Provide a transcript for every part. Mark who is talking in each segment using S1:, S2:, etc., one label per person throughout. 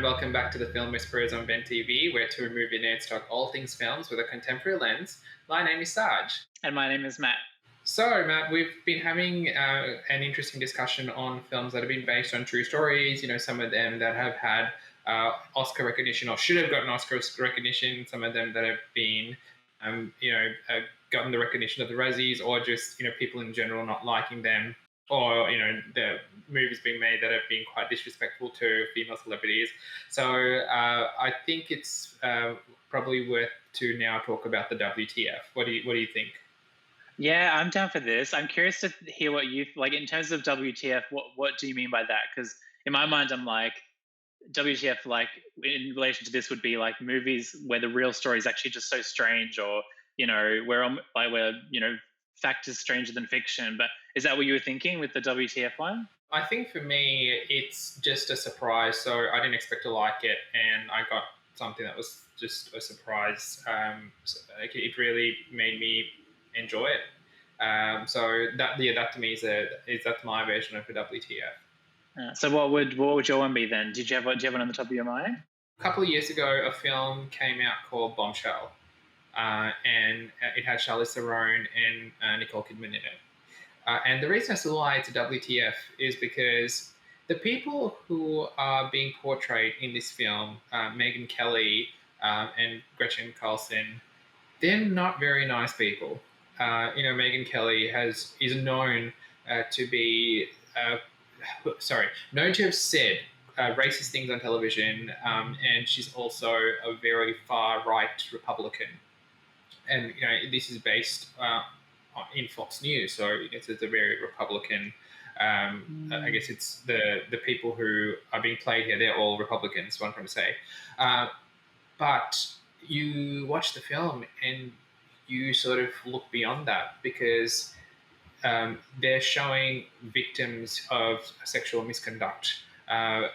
S1: and welcome back to the Film Whisperers on Ben TV, where two movie nerds talk all things films with a contemporary lens. My name is Saj.
S2: And my name is Matt.
S1: So, Matt, we've been having an interesting discussion on films that have been based on true stories, some of them that have had Oscar recognition or should have gotten Oscar recognition, some of them that have been, gotten the recognition of the Razzies, or just, people in general not liking them, or, the movies being made that have been quite disrespectful to female celebrities. So I think it's probably worth to now talk about the WTF. What do you think?
S2: Yeah, I'm down for this. I'm curious to hear what you like in terms of WTF. What do you mean by that? Because in my mind, I'm like, WTF, like in relation to this, would be like movies where the real story is actually just so strange, or where fact is stranger than fiction. But is that what you were thinking with the WTF one?
S1: I think for me, it's just a surprise. So I didn't expect to like it, and I got something that was just a surprise. It really made me enjoy it. So that to me that's my version of a WTF.
S2: So what would your one be then? Do you have one on the top of your mind?
S1: A couple of years ago, a film came out called Bombshell, and it had Charlize Theron and Nicole Kidman in it. And the reason I still why it's a WTF is because the people who are being portrayed in this film, Megyn Kelly and Gretchen Carlson, they're not very nice people. Megyn Kelly is known to be known to have said racist things on television, and she's also a very far-right Republican. And this is based in Fox News, so it's a very Republican. I guess it's the people who are being played here. They're all Republicans. What I'm trying to say, but you watch the film and you sort of look beyond that, because they're showing victims of sexual misconduct, how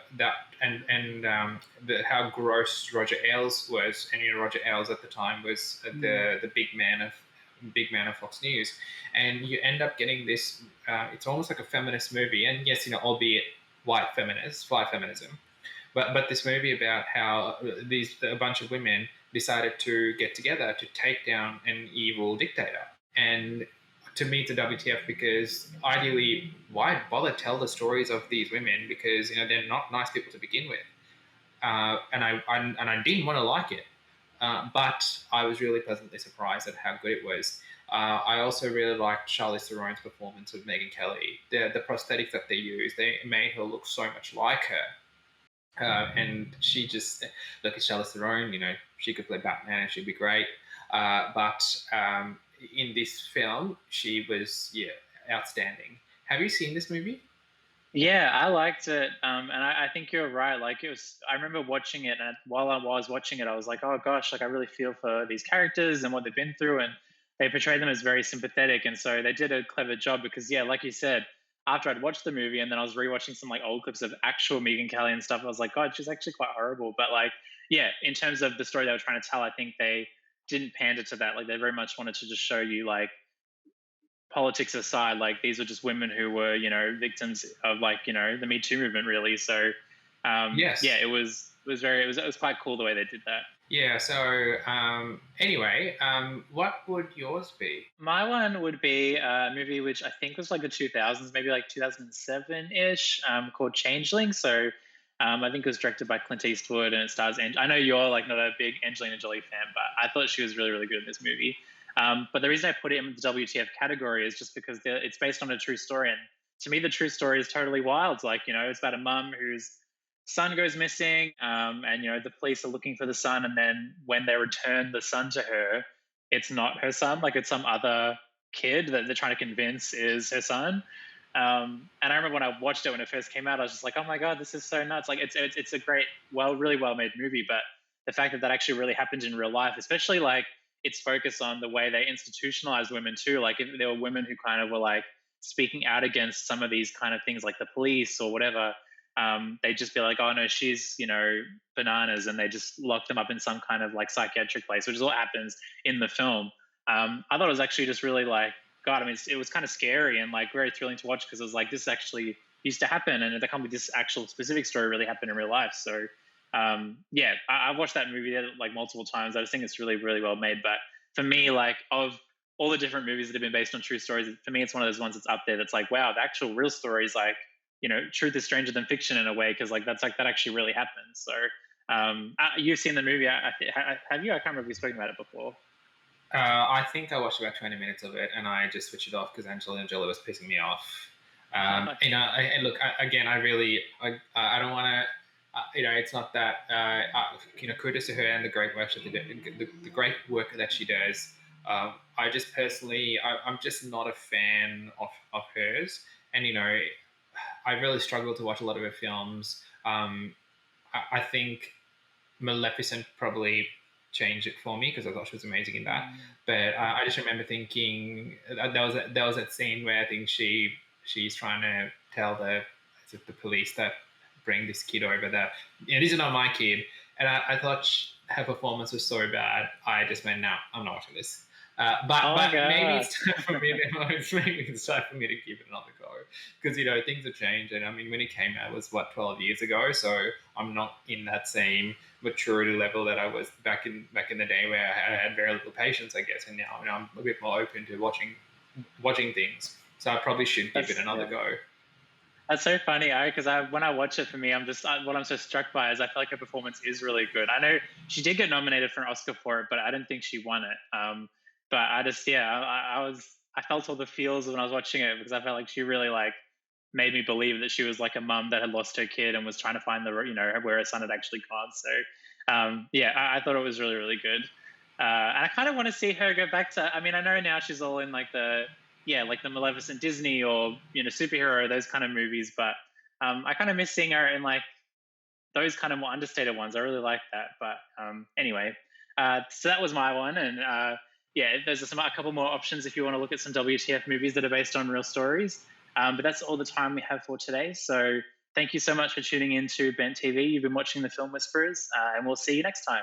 S1: gross Roger Ailes was, and Roger Ailes at the time was the big man of Fox News, and you end up getting this. It's almost like a feminist movie, and yes, albeit white feminism, but this movie about how a bunch of women decided to get together to take down an evil dictator. And to me, it's a WTF, because ideally, why bother tell the stories of these women? Because they're not nice people to begin with, and I didn't want to like it, but I was really pleasantly surprised at how good it was. I also really liked Charlize Theron's performance of Megyn Kelly. The prosthetics that they used, they made her look so much like her. And she just, look at Charlize Theron, she could play Batman and she'd be great. But in this film, she was, outstanding. Have you seen this movie?
S2: Yeah, I liked it. And I think you're right. Like I remember watching it, and while I was watching it, I was like, oh gosh, like I really feel for these characters and what they've been through. And they portrayed them as very sympathetic. And so they did a clever job, because like you said, after I'd watched the movie and then I was rewatching some like old clips of actual Megyn Kelly and stuff, I was like, God, she's actually quite horrible. But like, yeah, in terms of the story they were trying to tell, I think they didn't pander to that. Like they very much wanted to just show you, like, politics aside, like these were just women who were, victims of like, the Me Too movement, really. So
S1: yes.
S2: Yeah, it was quite cool the way they did that.
S1: Yeah, so anyway, what would yours be?
S2: My one would be a movie which I think was like the 2000s, maybe like 2007-ish, called Changeling. So I think it was directed by Clint Eastwood, and it stars I know you're like not a big Angelina Jolie fan, but I thought she was really, really good in this movie. But the reason I put it in the WTF category is just because it's based on a true story. And to me, the true story is totally wild. Like, it's about a mum whose son goes missing, and the police are looking for the son, and then when they return the son to her, it's not her son, like it's some other kid that they're trying to convince is her son. And I remember when I watched it when it first came out, I was just like, oh my God, this is so nuts. Like it's a great, really well made movie, but the fact that actually really happened in real life, especially like its focus on the way they institutionalized women too. Like if there were women who kind of were like speaking out against some of these kind of things, like the police or whatever, they'd just be like, oh no, she's, bananas. And they just lock them up in some kind of like psychiatric place, which is what happens in the film. I thought it was actually just really like, God, I mean, it was kind of scary and like very thrilling to watch, because it was like, this actually used to happen. And there can't be this actual specific story really happened in real life. So yeah, I've watched that movie like multiple times. I just think it's really, really well made. But for me, like of all the different movies that have been based on true stories, for me, it's one of those ones that's up there. That's like, wow, the actual real story is like, truth is stranger than fiction in a way, because like that's like that actually really happens. So you've seen the movie, have you? I can't remember if we've spoken about it before.
S1: I think I watched about 20 minutes of it and I just switched it off because Angelina Jolie was pissing me off. And look, again, I don't want to, it's not that, kudos to her and the great work the great work that she does. I just personally, I'm just not a fan of hers. And, I really struggle to watch a lot of her films. I think Maleficent probably changed it for me because I thought she was amazing in that. But I just remember thinking there was that scene where I think she's trying to tell the police that bring this kid over that this is not my kid, and I thought her performance was so bad. I just went, no, I'm not watching this. But maybe it's time for me. Maybe it's time for me to give it another go because things have changed. And I mean, when it came out, it was 12 years ago. So I'm not in that same maturity level that I was back in the day where I had very little patience, I guess. And now I'm a bit more open to watching things. So I probably should give it another go.
S2: That's so funny, because when I watch it, for me, what I'm so struck by is I feel like her performance is really good. I know she did get nominated for an Oscar for it, but I didn't think she won it. But I just, I felt all the feels when I was watching it because I felt like she really like made me believe that she was like a mum that had lost her kid and was trying to find where her son had actually gone. So I thought it was really, really good. And I kind of want to see her go back to. I mean, I know now she's all in like the Maleficent Disney or superhero, those kind of movies, but I kind of miss seeing her in like those kind of more understated ones. I really like that. But anyway, so that was my one, and there's a couple more options if you want to look at some WTF movies that are based on real stories. But that's all the time we have for today. So thank you so much for tuning in to Bent TV. You've been watching the Film Whisperers, and we'll see you next time.